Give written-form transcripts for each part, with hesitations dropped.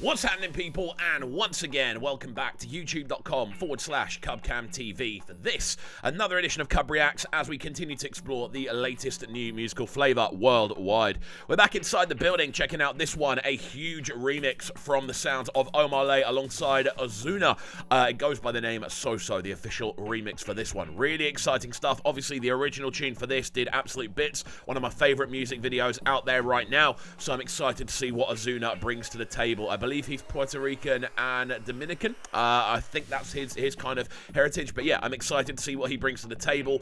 What's happening, people? And once again, welcome back to youtube.com/CubCamTV for this, another edition of Cub Reacts, as we continue to explore the latest new musical flavor worldwide. We're back inside the building, checking out this one, a huge remix from the sounds of Omah alongside Ozuna. It goes by the name Soso, the official remix for this one. Really exciting stuff. Obviously, the original tune for this did absolute bits. One of my favorite music videos out there right now, so I'm excited to see what Ozuna brings to the table. I believe he's Puerto Rican and Dominican. I think that's his kind of heritage, but yeah, I'm excited to see what he brings to the table.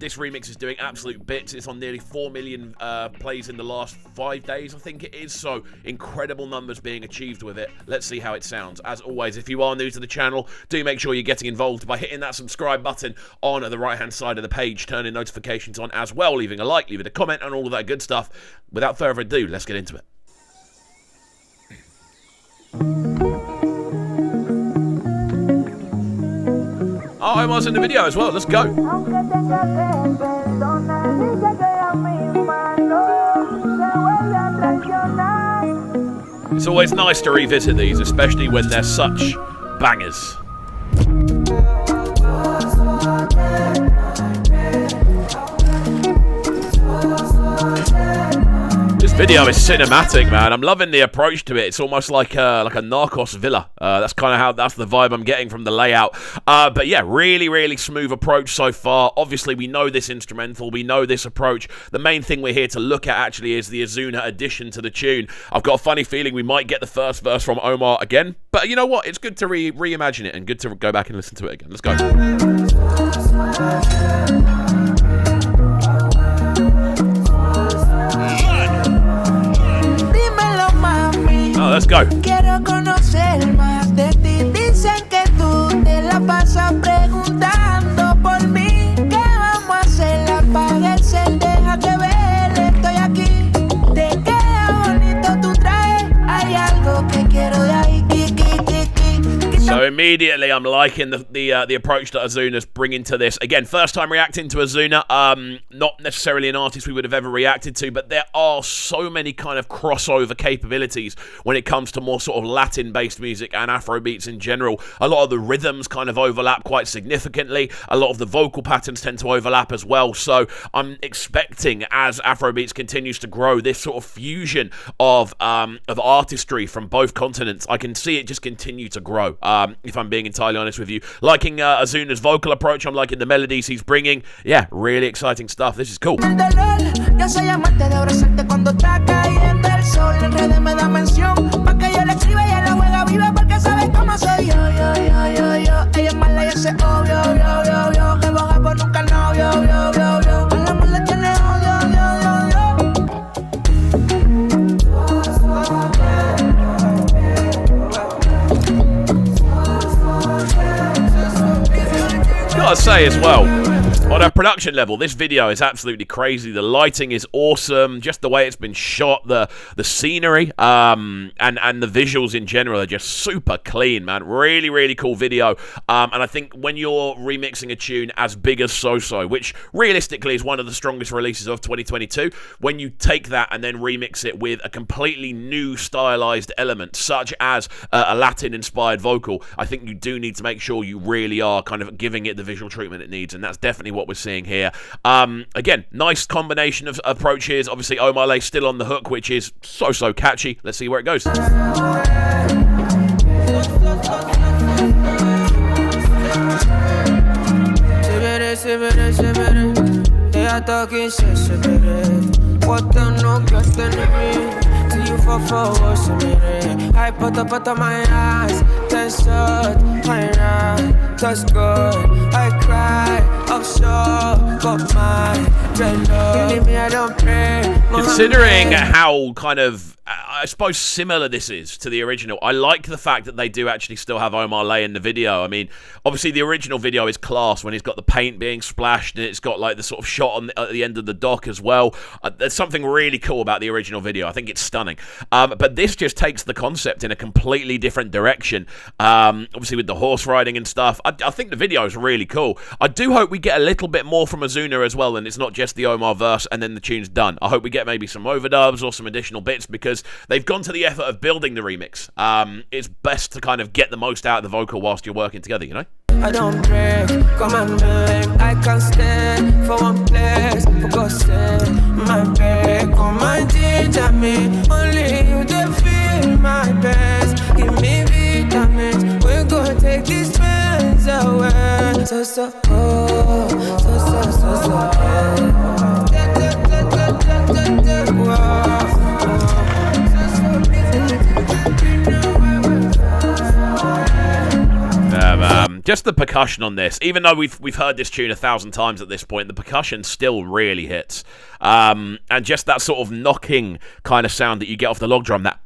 This remix is doing absolute bits. It's on nearly 4 million plays in the last 5 days, I think it is, so incredible numbers being achieved with it. Let's see how it sounds. As always, if you are new to the channel, do make sure you're getting involved by hitting that subscribe button on the right hand side of the page, turning notifications on as well, leaving a like, leaving a comment, and all of that good stuff. Without further ado, let's get into it. Oh, I was in the video as well. Let's go. It's always nice to revisit these, especially when they're such bangers. This video is cinematic, man. I'm loving the approach to it. It's almost like a Narcos villa. That's the vibe I'm getting from the layout. But yeah, really smooth approach so far. Obviously, we know this instrumental. We know this approach. The main thing we're here to look at actually is the Ozuna addition to the tune. I've got a funny feeling we might get the first verse from Omah again. But you know what? It's good to reimagine it and good to go back and listen to it again. Let's go. Oh, let's go. Quiero conocer más de ti. Dicen que tú te la pasas preguntando por mí. ¿Qué vamos a hacer? Apaga el cel, déjate ver. Estoy aquí. Te queda bonito tu traje. Hay algo que quiero de ahí. So immediately I'm liking the approach that Ozuna's bringing to this. Again, first time reacting to Ozuna. Not necessarily an artist we would have ever reacted to, but there are so many kind of crossover capabilities when it comes to more sort of Latin-based music and Afrobeats in general. A lot of the rhythms kind of overlap quite significantly. A lot of the vocal patterns tend to overlap as well. So I'm expecting, as Afrobeats continues to grow, this sort of fusion of artistry from both continents. I can see it just continue to grow. If I'm being entirely honest with you. Liking Ozuna's vocal approach, I'm liking the melodies he's bringing. Yeah, really exciting stuff. This is cool. So gotta say as well, on a production level, this video is absolutely crazy. The lighting is awesome, just the way it's been shot, the scenery, and the visuals in general are just super clean, man. Really cool video. And I think when you're remixing a tune as big as Soso, which realistically is one of the strongest releases of 2022, when you take that and then remix it with a completely new stylized element, such as a Latin-inspired vocal, I think you do need to make sure you really are kind of giving it the visual treatment it needs, and that's definitely what we're seeing here. Again, nice combination of approaches. Obviously, Omah still on the hook, which is so catchy. Let's see where it goes. I put my eyes, that's good, that's good. I cry, I'm so got my considering how kind of I suppose similar this is to the original. I like the fact that they do actually still have Omah in the video. I mean, obviously the original video is class when he's got the paint being splashed and it's got like the sort of shot on at the end of the dock as well. There's something really cool about the original video. I think it's stunning. But this just takes the concept in a completely different direction. Obviously with the horse riding and stuff. I think the video is really cool. I do hope we get a little bit more from Ozuna as well, and it's not just the Omah verse and then the tune's done. I hope we get maybe some overdubs or some additional bits, because they've gone to the effort of building the remix. It's best to kind of get the most out of the vocal whilst you're working together, you know? I don't break, come and beg. I can't stay for one place. Focus my back on my ginger me. Only you to feel my best. Give me vitamins. We're gonna take these pains away. So, oh, just the percussion on this, even though we've heard this tune 1,000 times at this point, the percussion still really hits. And just that sort of knocking kind of sound that you get off the log drum, that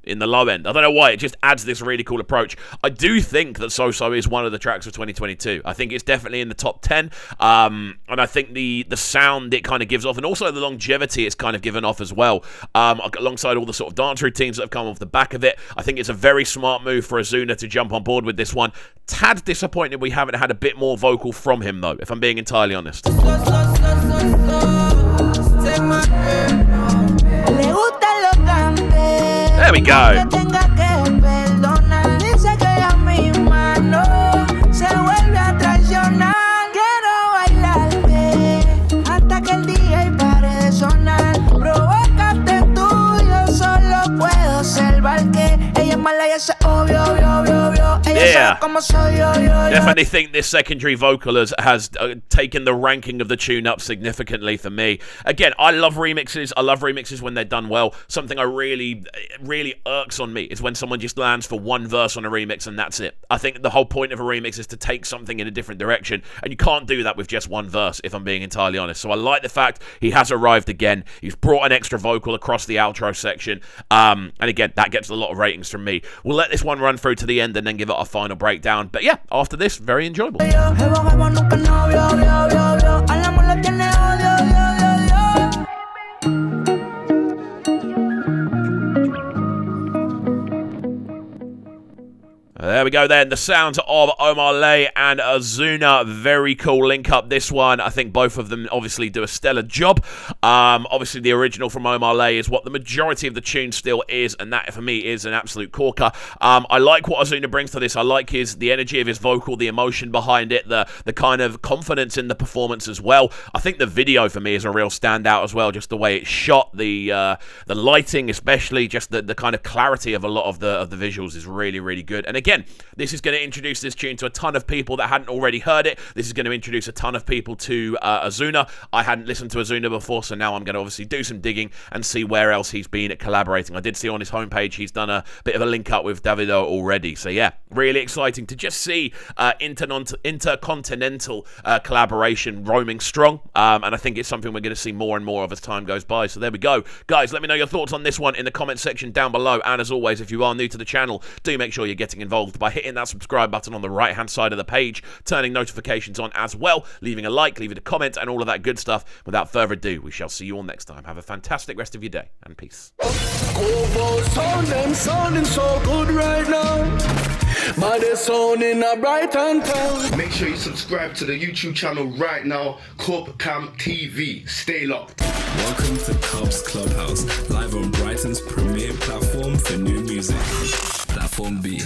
in the low end. I don't know why, it just adds this really cool approach. I do think that Soso is one of the tracks of 2022. I think it's definitely in the top 10. And I think the sound it kind of gives off, and also the longevity it's kind of given off as well, alongside all the sort of dance routines that have come off the back of it. I think it's a very smart move for Ozuna to jump on board with this one. Tad disappointed we haven't had a bit more vocal from him, though, if I'm being entirely honest. There we go. Yeah, definitely think this secondary vocal has taken the ranking of the tune up significantly for me. Again, I love remixes. I love remixes when they're done well. Something I really irks on me is when someone just lands for one verse on a remix and that's it. I think the whole point of a remix is to take something in a different direction, and you can't do that with just one verse, if I'm being entirely honest. So I like the fact he has arrived again. He's brought an extra vocal across the outro section, and again, that gets a lot of ratings from me. We'll let this one run through to the end and then give it our final breakdown. But yeah, after this, very enjoyable. There we go then, the sounds of Omah, l.a.x and Ozuna. Very cool link up, this one. I think both of them obviously do a stellar job. Obviously the original from Omah, l.a.x is what the majority of the tune still is, and that for me is an absolute corker. I like what Ozuna brings to this. I like the energy of his vocal, the emotion behind it, the kind of confidence in the performance as well. I think the video for me is a real standout as well, just the way it's shot, the lighting especially, just the kind of clarity of a lot of the visuals is really, really good. And again, this is going to introduce this tune to a ton of people that hadn't already heard it. This is going to introduce a ton of people to Ozuna. I hadn't listened to Ozuna before, so now I'm going to obviously do some digging and see where else he's been at collaborating. I did see on his homepage he's done a bit of a link up with Davido already. So yeah, really exciting to just see intercontinental collaboration roaming strong. And I think it's something we're going to see more and more of as time goes by. So there we go. Guys, let me know your thoughts on this one in the comment section down below. And as always, if you are new to the channel, do make sure you're getting involved by hitting that subscribe button on the right hand side of the page, turning notifications on as well, leaving a like, leaving a comment, and all of that good stuff. Without further ado, we shall see you all next time. Have a fantastic rest of your day, and peace. Sounding so good right now. But they're sounding a bright and town. Make sure you subscribe to the YouTube channel right now, Cam TV. Stay locked. Welcome to Cubs Clubhouse, live on Brighton's premier platform for new music. Platform B.